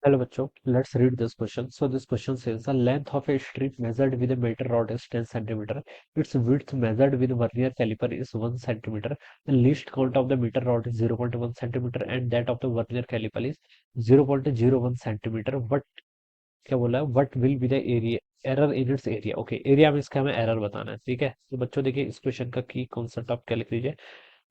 Hello बच्चों, let's read this question. So this question says the length of a strip measured with a meter rod is 10 centimeter. Its width measured with vernier caliper is 1 centimeter. The least count of the meter rod is 0.1 centimeter and that of the vernier caliper is 0.01 centimeter. What क्या बोला है? What will be the area? Error in its area. Okay, area में इसका हमें error बताना है। ठीक है, तो बच्चों देखिए इस क्वेश्चन का की कॉन्सेप्ट आप क्या लिख लीजिए।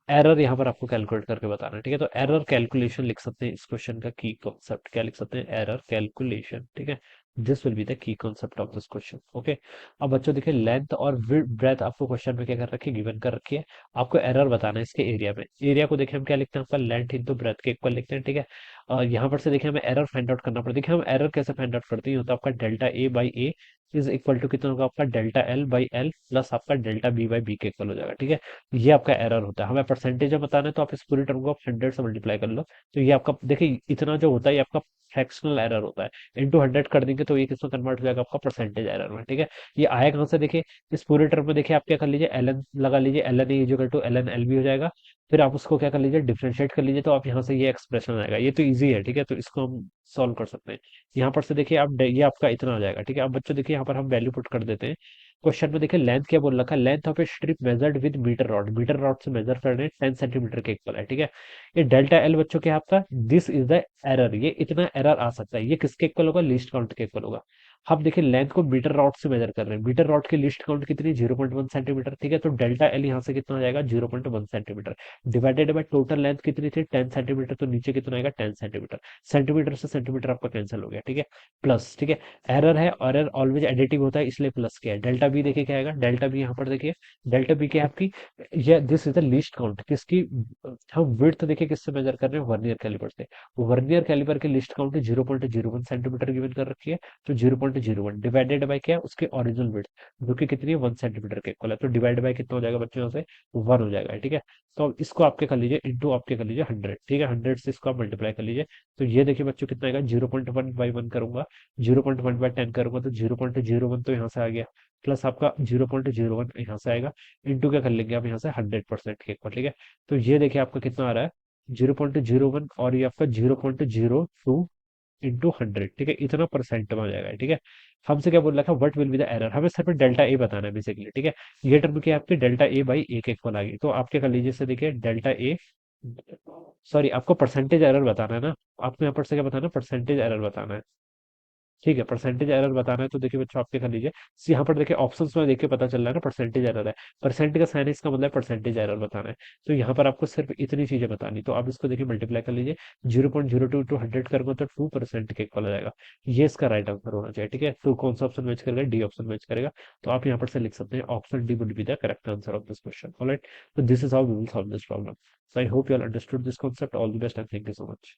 एरर यहाँ पर आपको कैलकुलेट करके बताना है। ठीक है, तो एरर कैलकुलेशन लिख सकते हैं। इस क्वेश्चन का की कॉन्सेप्ट क्या लिख सकते हैं? Error calculation. ठीक है, this will be the key concept of this question. Okay, अब बच्चों देखिए लेंथ और ब्रेथ आपको क्वेश्चन में क्या कर रखी है? गिवन कर रखी है। आपको एरर बताना है इसके एरिया में। एरिया को देखिए हम क्या लिखते हैं? आपका लेंथ इंटू ब्रेथ के इक्वल लिखते हैं। ठीक है, और यहाँ पर से देखिए हमें एरर फाइंड आउट करना पड़ता है। देखिए हम एरर कैसे फाइंड आउट करते हैं? तो आपका delta A by A is equal to कितना होगा? आपका delta L by L plus आपका डेल्टा बी बाई बी के इक्वल हो जाएगा। ठीक है, ये आपका एरर होता है। हमें परसेंटेज में बताना है तो आप इस पूरी टर्म को 100 से मल्टीप्लाई कर लो। तो ये आपका देखिए इतना जो होता है ये आपका फ्रैक्शनल एरर होता है। इंटू 100 कर देंगे तो ये किसमें कन्वर्ट हो जाएगा? आपका परसेंटेज एरर में। ठीक है, ये आया कहाँ से? देखिए इस पूरे टर्म में देखिए आप क्या कर लीजिए? एल एन लगा लीजिए। L N equal to L N L B हो जाएगा। फिर आप उसको क्या कर लीजिए? डिफरेंशिएट कर लीजिए तो आप यहाँ से ये एक्सप्रेशन आएगा। ये तो इजी है। ठीक है, तो इसको हम सॉल्व कर सकते हैं। यहाँ पर से देखिए आप ये आपका इतना आ जाएगा। ठीक है, अब बच्चों देखिए यहाँ पर हम वैल्यू पुट कर देते हैं। क्वेश्चन में देखिए लेंथ क्या बोल रखा है? Length of a strip measured with metre rod. Metre rod से मेजर कर रहे हैं 10 सेंटीमीटर के इक्वल है। ठीक है, ये डेल्टा एल बच्चों के आपका दिस इज द एरर। ये इतना एरर आ सकता है। ये किसके इक्वल होगा? लीस्ट काउंट के इक्वल होगा। हम देखिए लेंथ को मीटर रॉड से मेजर कर रहे हैं। मीटर रॉड की लीस्ट काउंट कितनी? 0.1 सेंटीमीटर। ठीक है, तो डेल्टा एल यहाँ से कितना आ जाएगा? 0.1 centimetre divided by total length कितनी थी? 10 सेंटीमीटर। तो नीचे कितना आएगा? 10 सेंटीमीटर। सेंटीमीटर से सेंटीमीटर आपका कैंसिल हो गया। ठीक है, प्लस। ठीक है, एरर है और एरर ऑलवेज एडिटिव होता है इसलिए प्लस किया है। डेल्टा बी देखिए क्या आएगा? डेल्टा बी यहाँ पर देखिए, डेल्टा बी की आपकी ये this is the least count किसकी? हम विड्थ देखिए किससे मेजर कर रहे हैं? वर्नियर कैलिपर से। वर्नियर कैलिपर की लिस्ट काउंट 0.01 सेंटीमीटर गिवन कर रखी है। तो 0.01 डिवाइडेड बाय क्या है? उसके ओरिजिनल विड्थ जो कि कितनी है? 1 सेंटीमीटर के इक्वल है। तो डिवाइड बाय कितना हो जाएगा बच्चों? यहाँ से 1 हो जाएगा। ठीक है, तो अब इसको आपके कर लीजिए इंटू आपके कर लीजिए 100। ठीक है, 100 से इसको आप मल्टीप्लाई कर लीजिए। तो ये देखिए बच्चों कितना आएगा? 0.1 बाई 1 करूंगा, 0.1 बाय 10 करूंगा तो 0.01 तो यहाँ से आ गया। प्लस आपका 0.01 यहाँ से आएगा। इंटू क्या कर लेंगे आप यहाँ से? 100% के इक्वल। ठीक है, तो ये देखिए आपका कितना आ रहा है? 0.01 और ये आपका 0.02 इंटू 100। ठीक है, इतना परसेंट में आ जाएगा। ठीक है, हमसे क्या बोल रहा था? What will be the error? हमें सिर्फ डेल्टा ए बताना है बेसिकली। ठीक है, ये टर्म की आपकी डेल्टा ए बाई ए के इक्वल आ गई। तो आप क्या कर लीजिए? से देखिए डेल्टा ए, सॉरी आपको परसेंटेज एरर बताना है ना। आपको यहाँ पर से क्या बताना है? परसेंटेज एरर बताना है। ठीक है, परसेंटेज एरर बताना है तो देखिए बच्चों आप क्या कर लीजिए? यहाँ पर देखिए ऑप्शंस में देखिए पता चल रहा है ना परसेंटेज एरर है। परसेंट का साइन इसका मतलब परसेंटेज एरर बताना है। तो यहाँ पर आपको सिर्फ इतनी चीजें बतानी। तो आप इसको देखिए मल्टीप्लाई कर लीजिए। 0.02 टू 100 करूंगा तो 2% के इक्वल आ जाएगा। ये इसका राइट आंसर होना चाहिए। ठीक है, तो कौन सा ऑप्शन मैच करेगा? डी ऑप्शन मैच करेगा। तो आप यहाँ पर से लिख सकते हैं option D would be the correct answer of this question. Alright, तो this is how we will solve this problem. So I hope you all understood this concept. All the best and thank you so much.